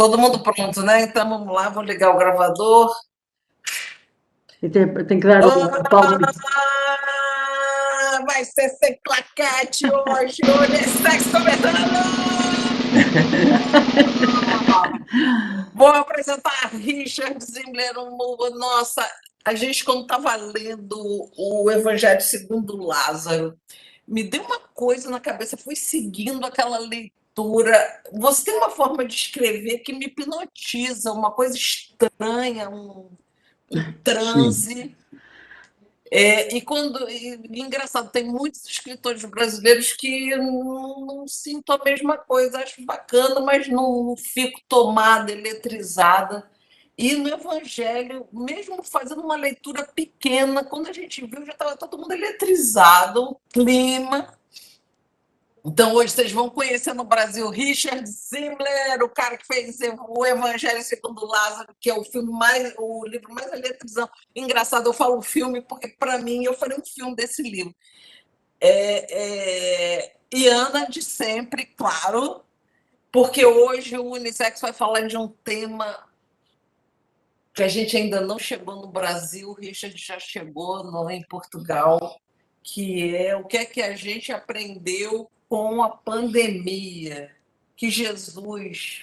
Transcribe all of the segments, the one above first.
Todo mundo pronto, né? Então vamos lá, vou ligar o gravador. E tem que dar o palmo. Vai ser sem claquete hoje é sexo comentando! Vou apresentar Richard Zimbler, nossa, a gente quando estava lendo o Evangelho segundo Lázaro, me deu uma coisa na cabeça, fui seguindo aquela leitura. Você tem uma forma de escrever que me hipnotiza, uma coisa estranha, um transe. Engraçado, tem muitos escritores brasileiros que não sinto a mesma coisa, acho bacana, mas não fico tomada, eletrizada. E no Evangelho, mesmo fazendo uma leitura pequena, quando a gente viu, já estava todo mundo eletrizado, o clima. Então, hoje vocês vão conhecer no Brasil Richard Zimbler, o cara que fez o Evangelho segundo Lázaro, que é o livro mais eletrizante. Engraçado, eu falo filme, porque, para mim, eu farei um filme desse livro. E Ana de sempre, claro, porque hoje o Unissex vai falar de um tema que a gente ainda não chegou no Brasil, o Richard já chegou em Portugal, que é o que é que a gente aprendeu com a pandemia, que Jesus...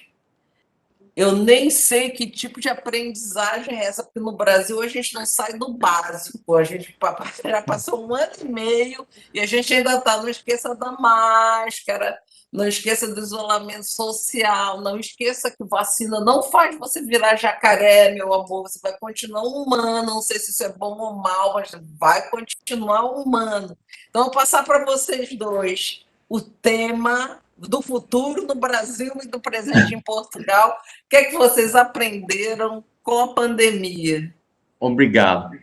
Eu nem sei que tipo de aprendizagem é essa, porque no Brasil a gente não sai do básico, a gente já passou 1 ano e meio e a gente ainda está, não esqueça da máscara, não esqueça do isolamento social, não esqueça que vacina não faz você virar jacaré, meu amor, você vai continuar humano, não sei se isso é bom ou mal, mas vai continuar humano. Então, vou passar para vocês dois o tema do futuro no Brasil e do presente em Portugal. O que é que vocês aprenderam com a pandemia? Obrigado.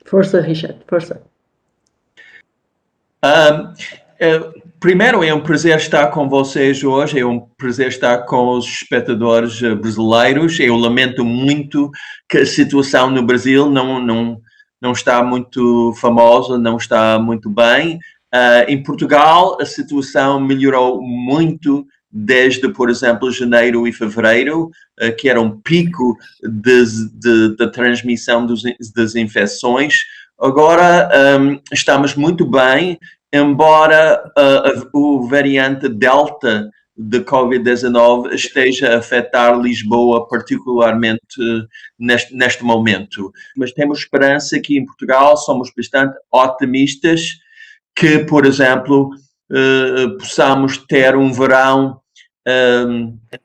Força, Richard, força. Primeiro, é um prazer estar com vocês hoje, é um prazer estar com os espectadores brasileiros. Eu lamento muito que a situação no Brasil não está muito famosa, não está muito bem. Em Portugal, a situação melhorou muito desde, por exemplo, janeiro e fevereiro, que era um pico de transmissão das infecções. Agora estamos muito bem, embora o variante Delta de Covid-19 esteja a afetar Lisboa particularmente neste momento. Mas temos esperança que em Portugal somos bastante otimistas que, por exemplo, possamos ter um verão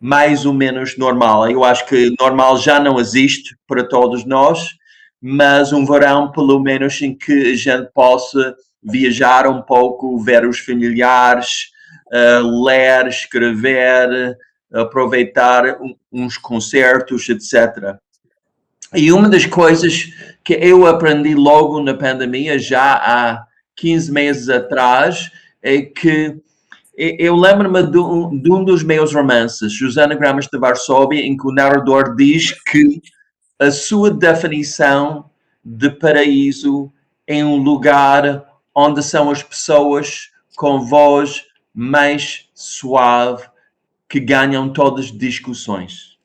mais ou menos normal. Eu acho que normal já não existe para todos nós, mas um verão pelo menos em que a gente possa viajar um pouco, ver os familiares, ler, escrever, aproveitar uns concertos, etc. E uma das coisas que eu aprendi logo na pandemia, já há 15 meses atrás, é que eu lembro-me de um dos meus romances, Os Anagramas de Varsóvia, em que o narrador diz que a sua definição de paraíso é um lugar onde são as pessoas com voz mais suave que ganham todas as discussões.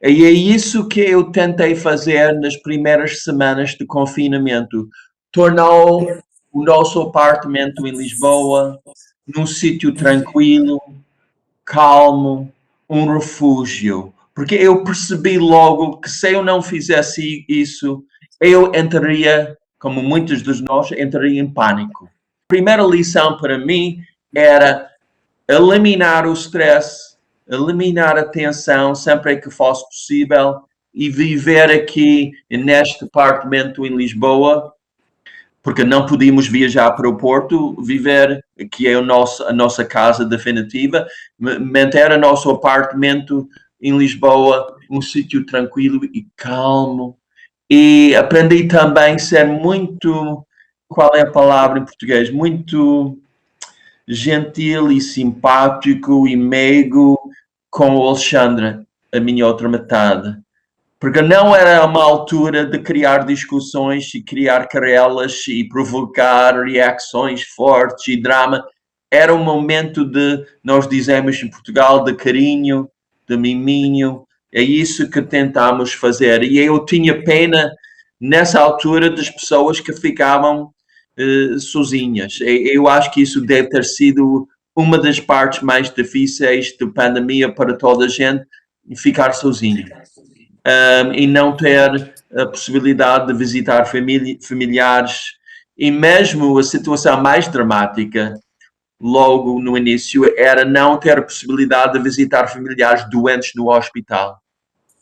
E é isso que eu tentei fazer nas primeiras semanas de confinamento. Tornou o nosso apartamento em Lisboa num sítio tranquilo, calmo, um refúgio. Porque eu percebi logo que se eu não fizesse isso, eu entraria, como muitos de nós, entraria em pânico. A primeira lição para mim era eliminar o stress, eliminar a tensão sempre que fosse possível e viver aqui neste apartamento em Lisboa, porque não podíamos viajar para o Porto, viver que é a nossa casa definitiva, manter o nosso apartamento em Lisboa, um sítio tranquilo e calmo. E aprendi também a ser muito, qual é a palavra em português? Muito gentil e simpático e meigo com o Alexandre, a minha outra metade. Porque não era uma altura de criar discussões e criar querelas e provocar reações fortes e drama. Era um momento de, nós dizemos em Portugal, de carinho, de miminho. É isso que tentamos fazer. E eu tinha pena, nessa altura, das pessoas que ficavam sozinhas. Eu acho que isso deve ter sido uma das partes mais difíceis da pandemia para toda a gente, ficar sozinho. E não ter a possibilidade de visitar familiares. E mesmo a situação mais dramática, logo no início, era não ter a possibilidade de visitar familiares doentes no hospital.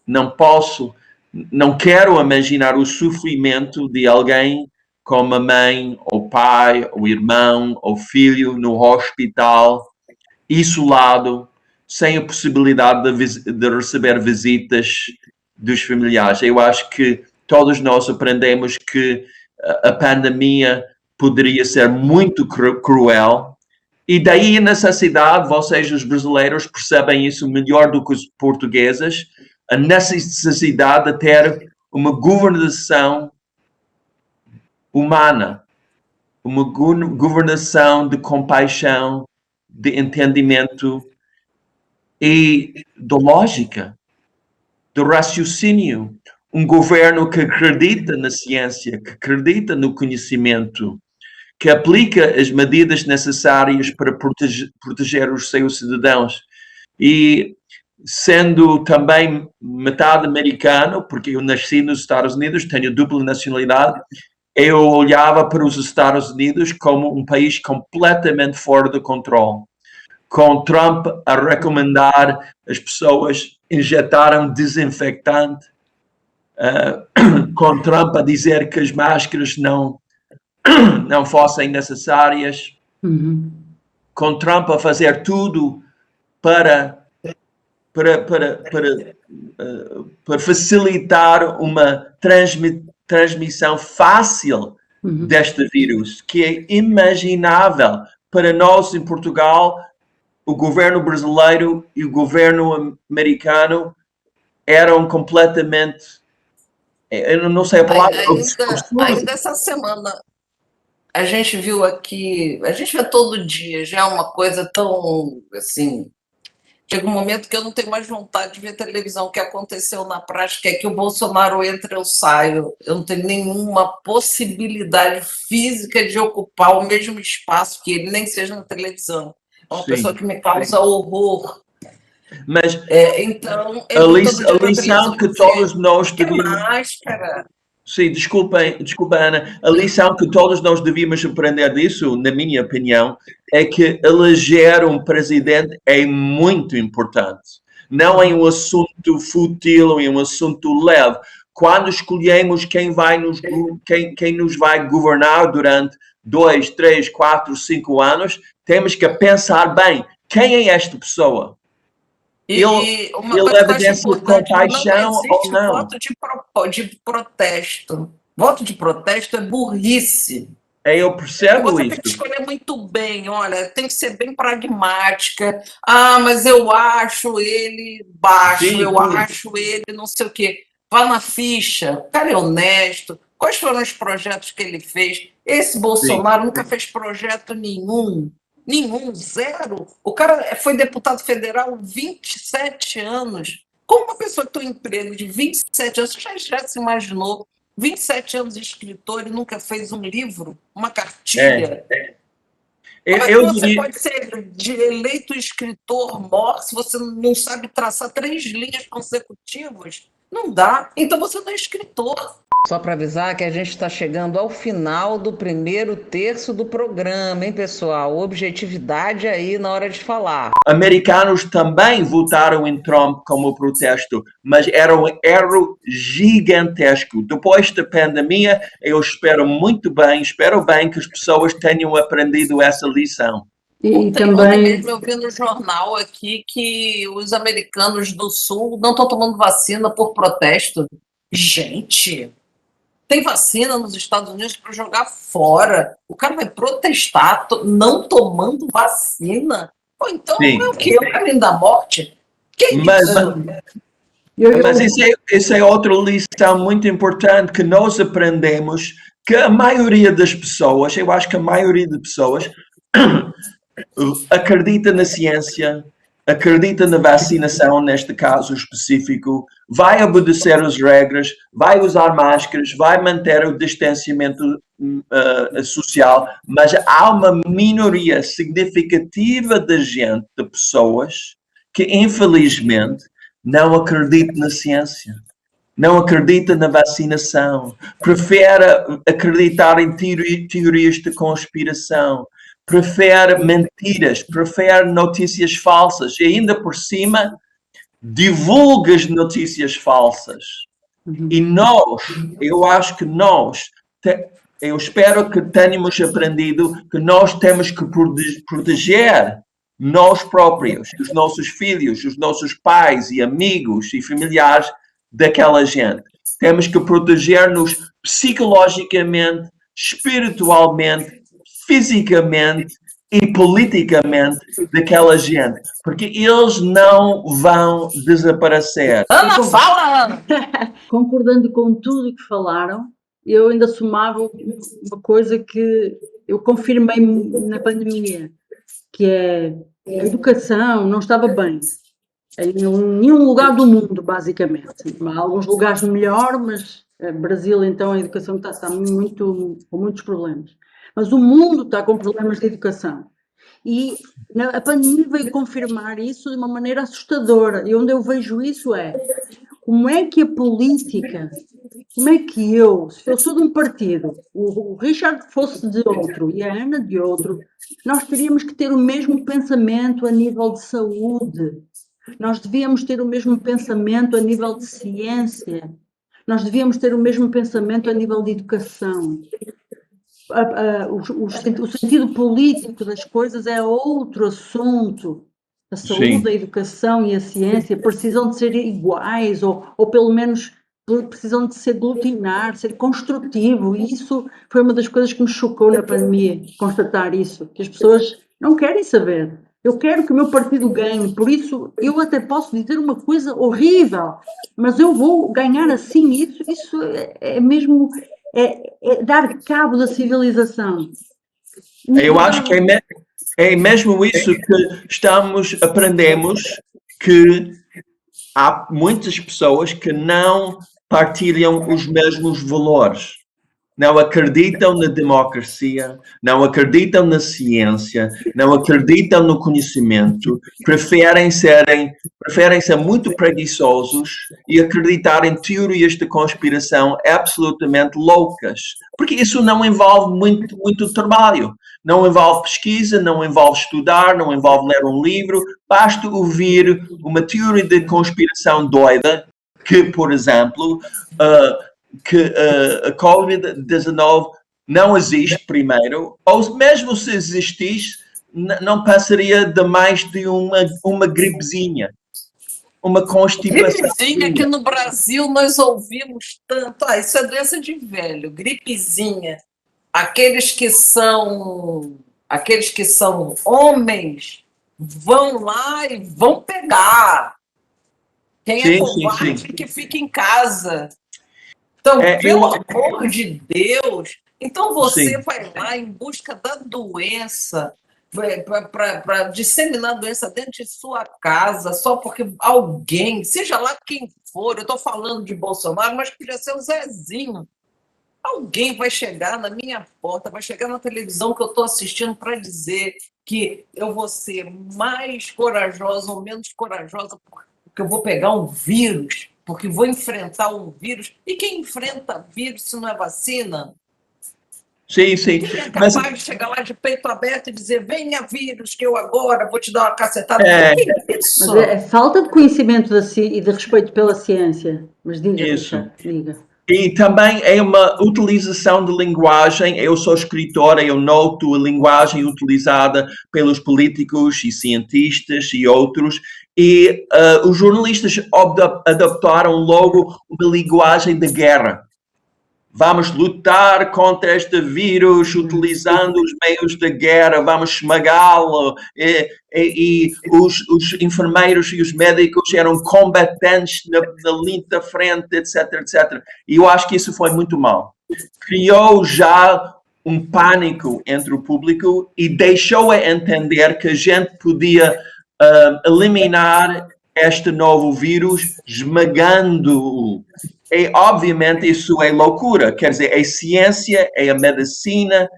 Não quero imaginar o sofrimento de alguém como a mãe, ou pai, ou irmão, ou filho no hospital, isolado, sem a possibilidade de receber visitas dos familiares. Eu acho que todos nós aprendemos que a pandemia poderia ser muito cruel, e daí a necessidade, vocês os brasileiros percebem isso melhor do que os portugueses, a necessidade de ter uma governação humana, uma governação de compaixão, de entendimento e de lógica, de raciocínio. Um governo que acredita na ciência, que acredita no conhecimento, que aplica as medidas necessárias para proteger os seus cidadãos. E sendo também metade americano, porque eu nasci nos Estados Unidos, tenho dupla nacionalidade, eu olhava para os Estados Unidos como um país completamente fora de controle. Com Trump a recomendar as pessoas injetarem desinfectante, com Trump a dizer que as máscaras não fossem necessárias, com Trump a fazer tudo para facilitar uma transmissão fácil deste vírus, que é imaginável para nós em Portugal. O governo brasileiro e o governo americano eram completamente, eu não sei a palavra, ainda essa semana a gente viu aqui, a gente vê todo dia, já é uma coisa tão assim. Chega um momento que eu não tenho mais vontade de ver televisão. O que aconteceu na prática é que o Bolsonaro entra, eu saio. Eu não tenho nenhuma possibilidade física de ocupar o mesmo espaço que ele, nem seja na televisão. É uma pessoa que me causa horror. Mas então, a lição que todos nós devíamos... máscara. Sim, desculpa, Ana. A lição que todos nós devíamos aprender disso, na minha opinião, é que eleger um presidente é muito importante. Não é um assunto fútil, é um assunto leve. Quando escolhemos quem nos vai governar durante 2, 3, 4, 5 anos, temos que pensar bem, quem é esta pessoa? Ele evidência de compaixão ou não? Voto de protesto. Voto de protesto é burrice. Eu percebo você isso. Tem que escolher muito bem, olha, tem que ser bem pragmática. Ah, mas eu acho ele baixo, acho ele não sei o quê. Vá na ficha, o cara é honesto. Quais foram os projetos que ele fez? Esse Bolsonaro nunca fez projeto nenhum. Nenhum, zero. O cara foi deputado federal 27 anos. Como uma pessoa que tem um emprego de 27 anos, você já se imaginou, 27 anos de escritor e nunca fez um livro, uma cartilha? Você pode ser eleito escritor mor se você não sabe traçar 3 linhas consecutivas? Não dá. Então você não é escritor. Só para avisar que a gente está chegando ao final do primeiro terço do programa, hein, pessoal? Objetividade aí na hora de falar. Americanos também votaram em Trump como protesto, mas era um erro gigantesco. Depois da pandemia, eu espero bem que as pessoas tenham aprendido essa lição. E também eu vi no jornal aqui que os americanos do Sul não estão tomando vacina por protesto. Gente... Tem vacina nos Estados Unidos para jogar fora. O cara vai protestar não tomando vacina. Ou então é o quê? O caminho da morte? Mas isso é outra lição muito importante que nós aprendemos, que a maioria das pessoas, eu acho que a maioria das pessoas acredita na ciência, acredita na vacinação, neste caso específico, vai obedecer as regras, vai usar máscaras, vai manter o distanciamento social, mas há uma minoria significativa de gente, de pessoas, que infelizmente não acredita na ciência, não acredita na vacinação, prefere acreditar em teorias de conspiração, prefere mentiras, prefere notícias falsas e ainda por cima divulga as notícias falsas. E nós, eu acho que eu espero que tenhamos aprendido que nós temos que proteger nós próprios, os nossos filhos, os nossos pais e amigos e familiares daquela gente. Temos que proteger-nos psicologicamente, espiritualmente, fisicamente e politicamente daquela gente, porque eles não vão desaparecer. Ana, fala, Ana! Concordando com tudo o que falaram, eu ainda somava uma coisa que eu confirmei na pandemia, que é a educação não estava bem em nenhum lugar do mundo, basicamente. Há alguns lugares melhor, mas Brasil, então, a educação está com muitos problemas. Mas o mundo está com problemas de educação. E a pandemia veio confirmar isso de uma maneira assustadora. E onde eu vejo isso é como é que a política, como é que se eu sou de um partido, o Richard fosse de outro e a Ana de outro, nós teríamos que ter o mesmo pensamento a nível de saúde. Nós devíamos ter o mesmo pensamento a nível de ciência. Nós devíamos ter o mesmo pensamento a nível de educação. O sentido político das coisas é outro assunto. A saúde, a educação e a ciência precisam de ser iguais, ou pelo menos precisam de se aglutinar, ser construtivo. E isso foi uma das coisas que me chocou na pandemia, constatar isso, que as pessoas não querem saber. Eu quero que o meu partido ganhe, por isso eu até posso dizer uma coisa horrível, mas eu vou ganhar assim. Isso é mesmo dar cabo da civilização. Eu acho que é mesmo isso que aprendemos, que há muitas pessoas que não partilham os mesmos valores. Não acreditam na democracia, não acreditam na ciência, não acreditam no conhecimento, preferem ser muito preguiçosos e acreditar em teorias de conspiração absolutamente loucas. Porque isso não envolve muito trabalho, não envolve pesquisa, não envolve estudar, não envolve ler um livro, basta ouvir uma teoria de conspiração doida que, por exemplo, que a Covid-19 não existe primeiro, ou mesmo se existisse, não passaria de mais de uma gripezinha, uma constipação. Gripezinha, que no Brasil nós ouvimos tanto. Isso é doença de velho, gripezinha. Aqueles que são homens vão lá e vão pegar. Quem é covarde que fica em casa. Então, pelo amor de Deus, então você vai lá em busca da doença, para disseminar a doença dentro de sua casa, só porque alguém, seja lá quem for, eu estou falando de Bolsonaro, mas podia ser o Zezinho. Alguém vai chegar na minha porta, vai chegar na televisão que eu estou assistindo para dizer que eu vou ser mais corajosa ou menos corajosa porque eu vou pegar um vírus, porque vou enfrentar um vírus. E quem enfrenta vírus se não é vacina? Sim. Quem é capaz de chegar lá de peito aberto e dizer, venha vírus, que eu agora vou te dar uma cacetada? Que isso? Mas é falta de conhecimento e de respeito pela ciência. Mas diga, Richard, diga. E também é uma utilização de linguagem. Eu sou escritora, eu noto a linguagem utilizada pelos políticos e cientistas e outros. E os jornalistas adaptaram logo uma linguagem de guerra. Vamos lutar contra este vírus utilizando os meios de guerra, vamos esmagá-lo. E os enfermeiros e os médicos eram combatentes na linha da frente, etc. E eu acho que isso foi muito mal. Criou já um pânico entre o público e deixou a entender que a gente podia eliminar este novo vírus, esmagando-o. E, obviamente, isso é loucura. Quer dizer, é ciência, é a medicina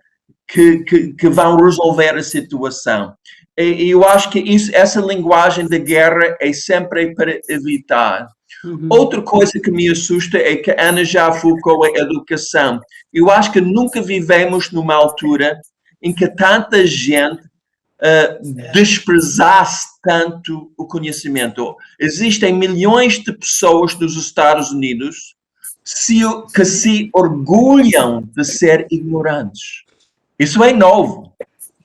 que vão resolver a situação. E eu acho que essa linguagem da guerra é sempre para evitar. Outra coisa que me assusta é que a Ana já focou a educação. Eu acho que nunca vivemos numa altura em que tanta gente desprezasse tanto o conhecimento. Existem milhões de pessoas nos Estados Unidos que se orgulham de ser ignorantes. Isso é novo.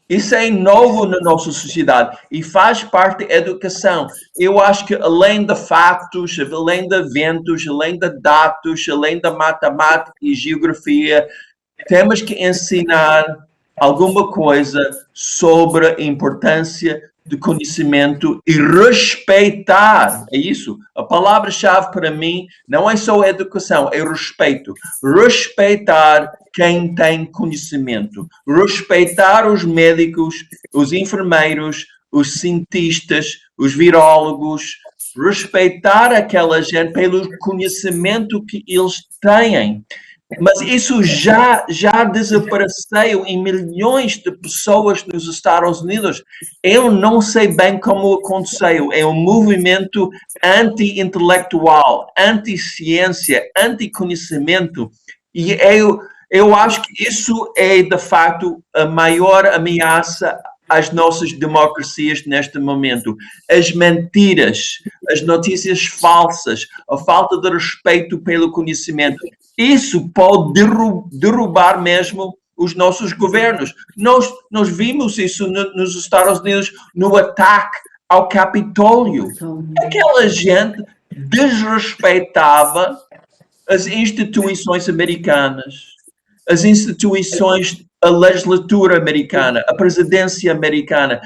Isso é novo na nossa sociedade e faz parte da educação. Eu acho que além de fatos, além de eventos, além de dados, além da matemática e geografia, temos que ensinar alguma coisa sobre a importância do conhecimento e respeitar. É isso. A palavra-chave para mim não é só educação, é respeito. Respeitar quem tem conhecimento. Respeitar os médicos, os enfermeiros, os cientistas, os virólogos. Respeitar aquela gente pelo conhecimento que eles têm. Mas isso já desapareceu em milhões de pessoas nos Estados Unidos. Eu não sei bem como aconteceu. É um movimento anti-intelectual, anti-ciência, anti-conhecimento. E eu acho que isso é, de facto, a maior ameaça às nossas democracias neste momento. As mentiras, as notícias falsas, a falta de respeito pelo conhecimento. Isso pode derrubar mesmo os nossos governos. Nós vimos isso nos Estados Unidos no ataque ao Capitólio. Aquela gente desrespeitava as instituições americanas, as instituições, a legislatura americana, a presidência americana,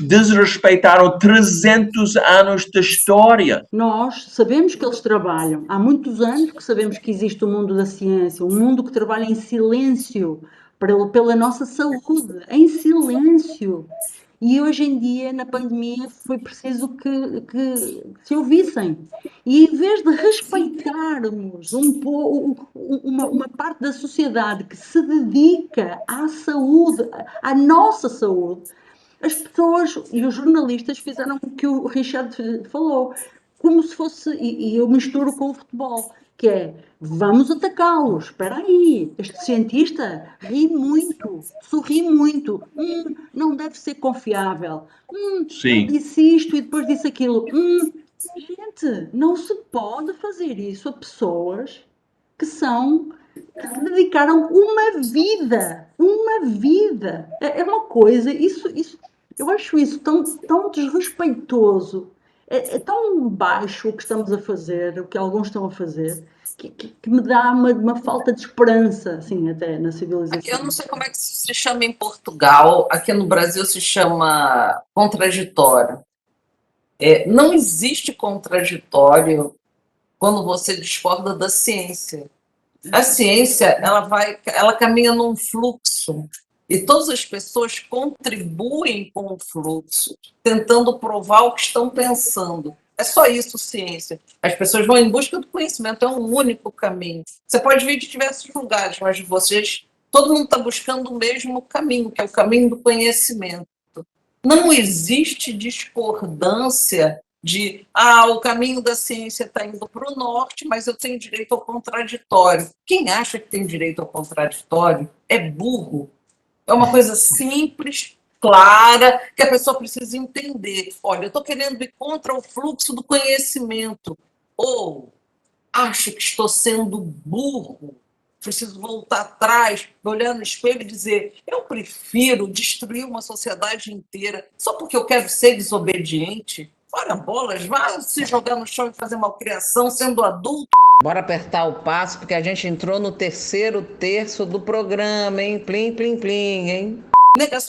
desrespeitaram 300 anos de história. Nós sabemos que eles trabalham. Há muitos anos que sabemos que existe o mundo da ciência, um mundo que trabalha em silêncio pela nossa saúde, em silêncio. E hoje em dia, na pandemia, foi preciso que se ouvissem. E em vez de respeitarmos uma parte da sociedade que se dedica à saúde, à nossa saúde, as pessoas e os jornalistas fizeram o que o Richard falou, como se fosse, e eu misturo com o futebol, que é, vamos atacá-los, espera aí, este cientista ri muito, sorri muito, não deve ser confiável, ele disse isto e depois disse aquilo, gente, não se pode fazer isso a pessoas que dedicaram uma vida, é uma coisa, isso, eu acho isso tão desrespeitoso, é tão baixo o que estamos a fazer, o que alguns estão a fazer, que me dá uma falta de esperança, assim, até na civilização. Eu não sei como é que isso se chama em Portugal, aqui no Brasil se chama contraditório. Não existe contraditório quando você discorda da ciência. A ciência, ela caminha num fluxo e todas as pessoas contribuem com o fluxo, tentando provar o que estão pensando. É só isso, ciência. As pessoas vão em busca do conhecimento, é um único caminho. Você pode vir de diversos lugares, mas todo mundo está buscando o mesmo caminho, que é o caminho do conhecimento. Não existe discordância de o caminho da ciência está indo para o norte, mas eu tenho direito ao contraditório. Quem acha que tem direito ao contraditório é burro. É uma coisa simples, clara, que a pessoa precisa entender. Olha, eu estou querendo ir contra o fluxo do conhecimento. Ou acho que estou sendo burro, preciso voltar atrás, olhar no espelho e dizer, eu prefiro destruir uma sociedade inteira só porque eu quero ser desobediente. Ora bolas, vá se jogar no chão e fazer malcriação sendo adulto. Bora apertar o passo, porque a gente entrou no terceiro terço do programa, hein? Plim, plim, plim, hein?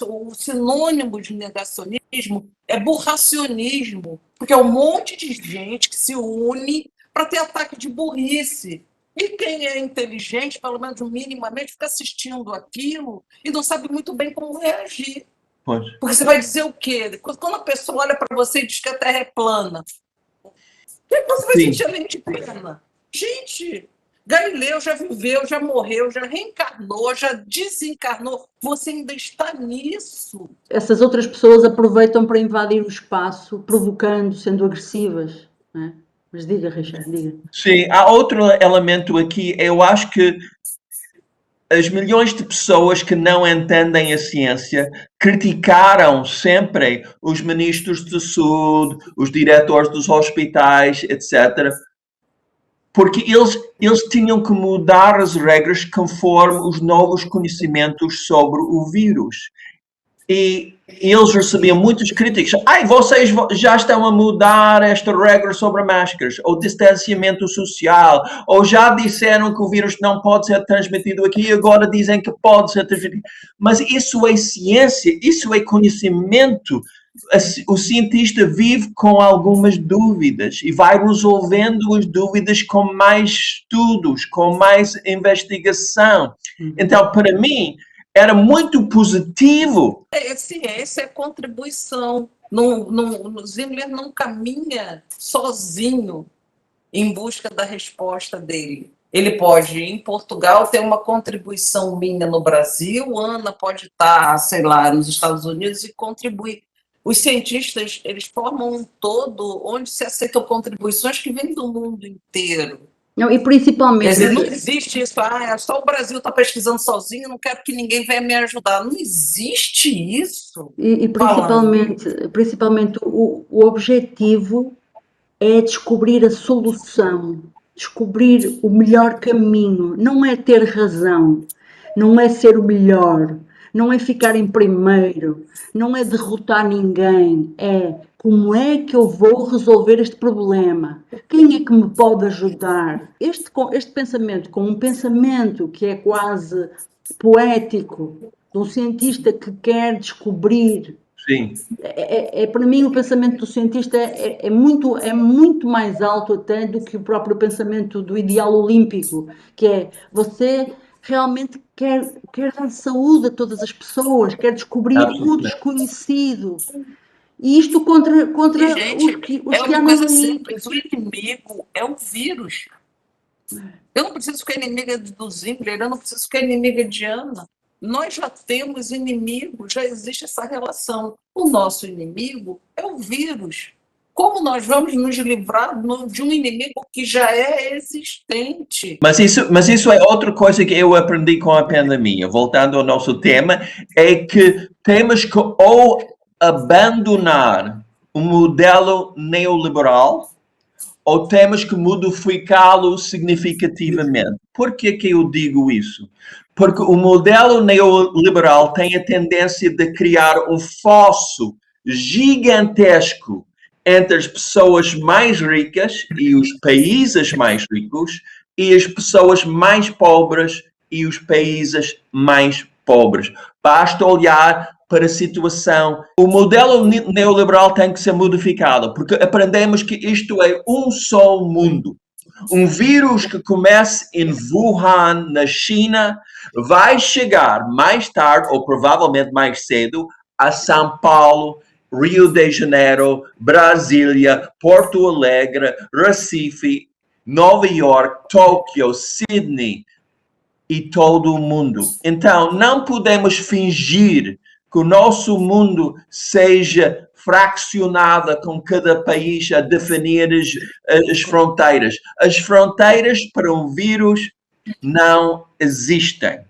O sinônimo de negacionismo é burracionismo, porque é um monte de gente que se une para ter ataque de burrice. E quem é inteligente, pelo menos minimamente, fica assistindo aquilo e não sabe muito bem como reagir. Pois. Porque você vai dizer o quê? Quando a pessoa olha para você e diz que a Terra é plana, o que você vai Sim. sentir além de pena? Gente, Galileu já viveu, já morreu, já reencarnou, já desencarnou. Você ainda está nisso. Essas outras pessoas aproveitam para invadir o espaço, provocando, sendo agressivas. Não é? Mas diga, Richard, diga. Sim, há outro elemento aqui. Eu acho que as milhões de pessoas que não entendem a ciência criticaram sempre os ministros de saúde, os diretores dos hospitais, etc., porque eles tinham que mudar as regras conforme os novos conhecimentos sobre o vírus. E eles recebiam muitas críticas. Ai, vocês já estão a mudar esta regra sobre máscaras, ou distanciamento social, ou já disseram que o vírus não pode ser transmitido aqui e agora dizem que pode ser transmitido. Mas isso é ciência, isso é conhecimento. O cientista vive com algumas dúvidas e vai resolvendo as dúvidas com mais estudos, com mais investigação. Então, para mim, era muito positivo. Ciência é contribuição. O Zimmer não caminha sozinho em busca da resposta dele. Ele pode, em Portugal, ter uma contribuição minha no Brasil, Ana pode estar, sei lá, nos Estados Unidos e contribuir. Os cientistas, eles formam um todo onde se aceitam contribuições que vêm do mundo inteiro. Não, e principalmente... Quer dizer, não existe isso, só o Brasil está pesquisando sozinho, não quero que ninguém venha me ajudar. Não existe isso. E principalmente o objetivo é descobrir a solução, descobrir o melhor caminho, não é ter razão, não é ser o melhor, não é ficar em primeiro, não é derrotar ninguém, é como é que eu vou resolver este problema, quem é que me pode ajudar. Este pensamento, com um pensamento que é quase poético, de um cientista que quer descobrir. Sim. Para mim, o pensamento do cientista é muito mais alto até do que o próprio pensamento do ideal olímpico, que é você realmente quer dar saúde a todas as pessoas, quer descobrir o desconhecido. E isto contra gente, os que há no limite. Simples. O inimigo é o vírus. Eu não preciso ficar inimiga do Zimmer, eu não preciso ficar inimiga de Ana. Nós já temos inimigos, já existe essa relação. O nosso inimigo é o vírus. Como nós vamos nos livrar de um inimigo que já é existente? Mas isso é outra coisa que eu aprendi com a pandemia. Voltando ao nosso tema, é que temos que ou abandonar o modelo neoliberal ou temos que modificá-lo significativamente. Por que eu digo isso? Porque o modelo neoliberal tem a tendência de criar um fosso gigantesco entre as pessoas mais ricas e os países mais ricos e as pessoas mais pobres e os países mais pobres. Basta olhar para a situação. O modelo neoliberal tem que ser modificado, porque aprendemos que isto é um só mundo. Um vírus que começa em Wuhan, na China, vai chegar mais tarde, ou provavelmente mais cedo, a São Paulo, Rio de Janeiro, Brasília, Porto Alegre, Recife, Nova York, Tóquio, Sydney e todo o mundo. Então, não podemos fingir que o nosso mundo seja fraccionado com cada país a definir as fronteiras. As fronteiras para um vírus não existem.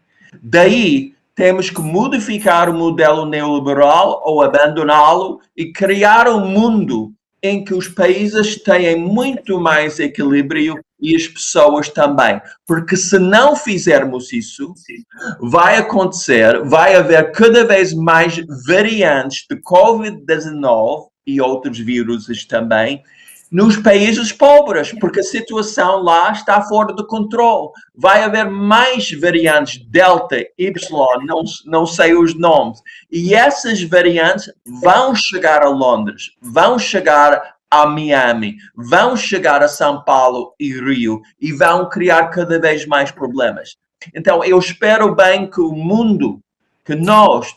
Daí, temos que modificar o modelo neoliberal ou abandoná-lo e criar um mundo em que os países têm muito mais equilíbrio e as pessoas também. Porque se não fizermos isso, vai haver cada vez mais variantes de Covid-19 e outros vírus também, nos países pobres, porque a situação lá está fora de controle. Vai haver mais variantes Delta, Y, não sei os nomes. E essas variantes vão chegar a Londres, vão chegar a Miami, vão chegar a São Paulo e Rio e vão criar cada vez mais problemas. Então, eu espero bem que o mundo que nós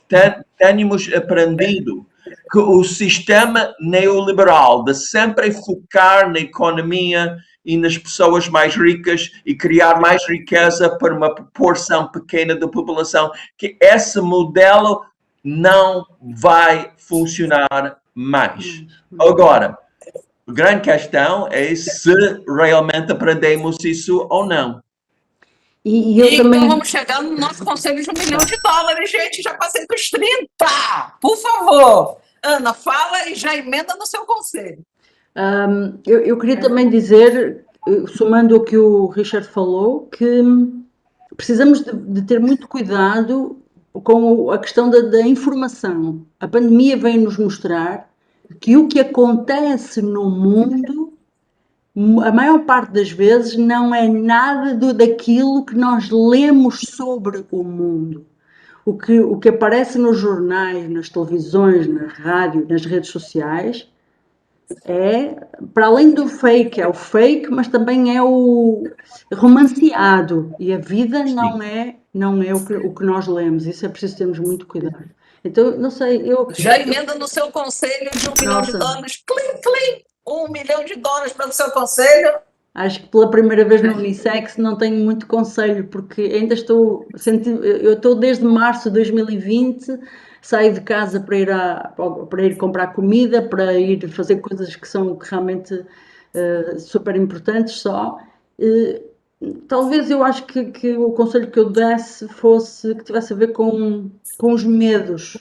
tenhamos aprendido que o sistema neoliberal de sempre focar na economia e nas pessoas mais ricas e criar mais riqueza para uma proporção pequena da população, que esse modelo não vai funcionar mais. Agora, a grande questão é se realmente aprendemos isso ou não. E eu E também. então vamos chegar no nosso conselho de $1 milhão, gente. Já passei dos 30. Por favor. Ana, fala e já emenda no seu conselho. Eu queria também dizer, somando o que o Richard falou, que precisamos de ter muito cuidado com a questão da informação. A pandemia veio nos mostrar que o que acontece no mundo, a maior parte das vezes, não é nada daquilo que nós lemos sobre o mundo. O que aparece nos jornais, nas televisões, na rádio, nas redes sociais, é, para além do fake, é o fake, mas também é o romanceado. E a vida não é o que nós lemos. Isso é preciso termos muito cuidado. Então, não sei, Já emenda no seu conselho de $1 milhão. Nossa. Clim, clim. $1 milhão para o seu conselho. Acho que pela primeira vez no Unissex não tenho muito conselho, porque ainda eu estou desde março de 2020, saio de casa para ir comprar comida, para ir fazer coisas que são realmente super importantes só. Talvez eu acho que o conselho que eu desse fosse que tivesse a ver com os medos.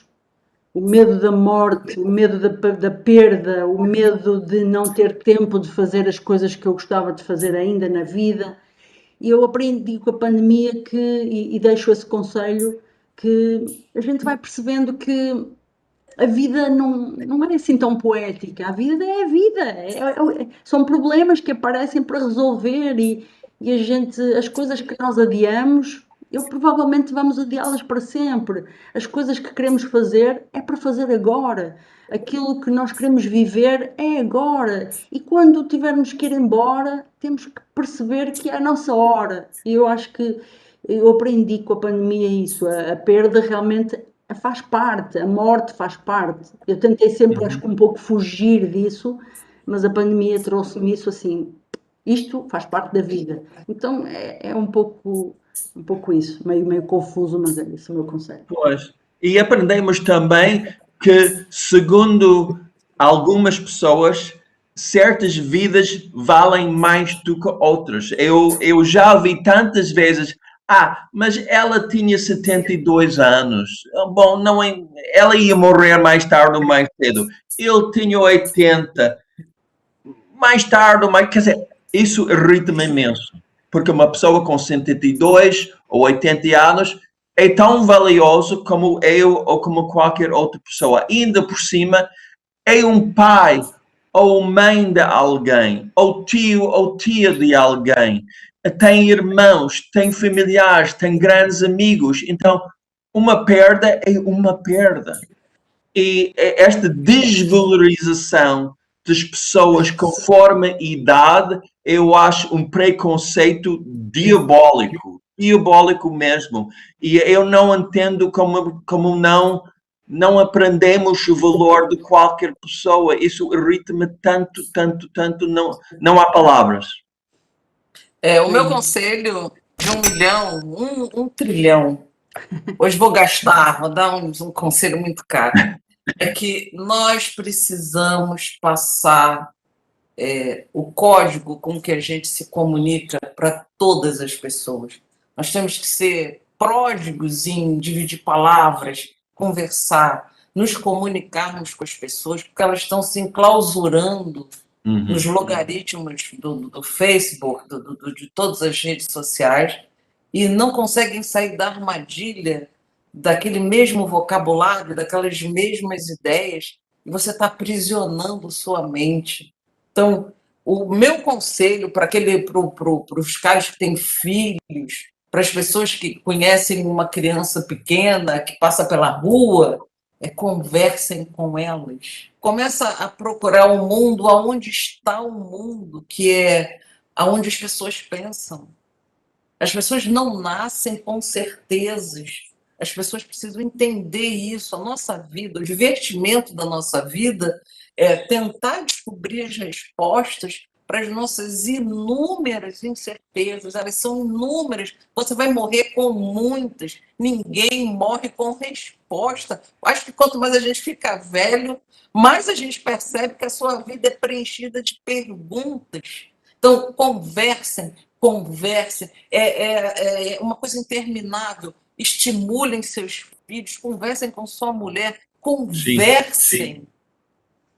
O medo da morte, o medo da perda, o medo de não ter tempo de fazer as coisas que eu gostava de fazer ainda na vida. E eu aprendi com a pandemia e deixo esse conselho, que a gente vai percebendo que a vida não é assim tão poética. A vida é a vida. São problemas que aparecem para resolver e as coisas que nós adiamos, provavelmente vamos adiá-las para sempre. As coisas que queremos fazer é para fazer agora. Aquilo que nós queremos viver é agora. E quando tivermos que ir embora, temos que perceber que é a nossa hora. E eu acho que eu aprendi com a pandemia isso. A perda realmente faz parte, a morte faz parte. Eu tentei sempre, acho que um pouco fugir disso, mas a pandemia trouxe-me isso assim. Isto faz parte da vida. Então é um pouco isso, meio confuso, mas é esse o meu conselho. Pois. E aprendemos também que, segundo algumas pessoas, certas vidas valem mais do que outras. Eu já vi tantas vezes, mas ela tinha 72 anos. Bom, não, ela ia morrer mais tarde ou mais cedo. Eu tinha 80. Mais tarde ou mais... Quer dizer, isso irrita-me imenso. Porque uma pessoa com 72 ou 80 anos é tão valioso como eu ou como qualquer outra pessoa. E ainda por cima, é um pai ou mãe de alguém, ou tio ou tia de alguém. Tem irmãos, tem familiares, tem grandes amigos. Então, uma perda é uma perda. E esta desvalorização das pessoas conforme a idade, eu acho um preconceito diabólico. Diabólico mesmo. E eu não entendo como não aprendemos o valor de qualquer pessoa. Isso irrita-me tanto, tanto, tanto. Não há palavras. O meu conselho de $1 milhão, um trilhão. Hoje vou dar um conselho muito caro. É que nós precisamos passar o código com que a gente se comunica para todas as pessoas. Nós temos que ser pródigos em dividir palavras, conversar, nos comunicarmos com as pessoas, porque elas estão se enclausurando nos logaritmos do Facebook, de todas as redes sociais, e não conseguem sair da armadilha daquele mesmo vocabulário, daquelas mesmas ideias, e você está aprisionando sua mente. Então, o meu conselho para os caras que têm filhos, para as pessoas que conhecem uma criança pequena que passa pela rua, conversem com elas. Começa a procurar o mundo, aonde está o mundo, que é aonde as pessoas pensam. As pessoas não nascem com certezas. As pessoas precisam entender isso. A nossa vida, o divertimento da nossa vida é tentar descobrir as respostas para as nossas inúmeras incertezas. Elas são inúmeras. Você vai morrer com muitas. Ninguém morre com resposta. Acho que quanto mais a gente fica velho, mais a gente percebe que a sua vida é preenchida de perguntas. Então, conversem, conversem. É uma coisa interminável. Estimulem seus filhos, conversem com sua mulher, conversem. Sim.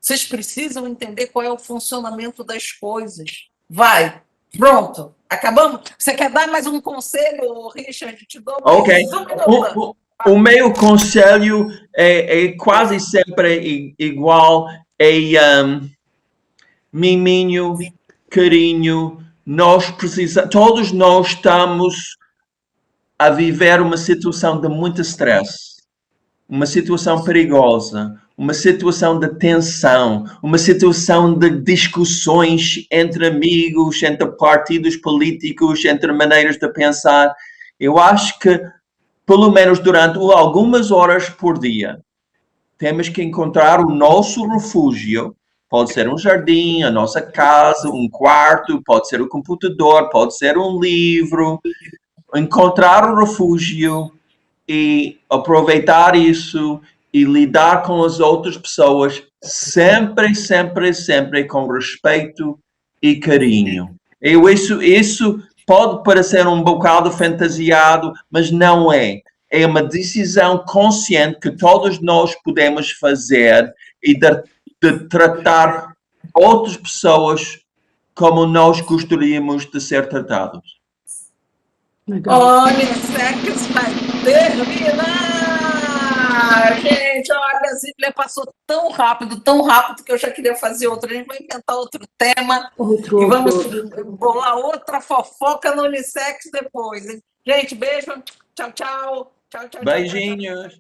Vocês precisam entender qual é o funcionamento das coisas. Vai, pronto, acabamos? Você quer dar mais um conselho, Richard? Te dou mais Ok. um minuto. O meu conselho é quase sempre igual. Miminho, carinho. Todos nós estamos a viver uma situação de muito estresse, uma situação perigosa, uma situação de tensão, uma situação de discussões entre amigos, entre partidos políticos, entre maneiras de pensar. Eu acho que, pelo menos durante algumas horas por dia, temos que encontrar o nosso refúgio. Pode ser um jardim, a nossa casa, um quarto, pode ser o computador, pode ser um livro. Encontrar o refúgio e aproveitar isso e lidar com as outras pessoas sempre, sempre, sempre com respeito e carinho. Isso pode parecer um bocado fantasiado, mas não é. É uma decisão consciente que todos nós podemos fazer e de tratar outras pessoas como nós gostaríamos de ser tratados. Olha, Sex vai terminar! Gente, olha, a Zíblia passou tão rápido que eu já queria fazer outro. A gente vai inventar outro tema e vamos bolar outra fofoca no Unissex depois. Hein? Gente, beijo. Tchau, tchau. Tchau, tchau. Beijinhos.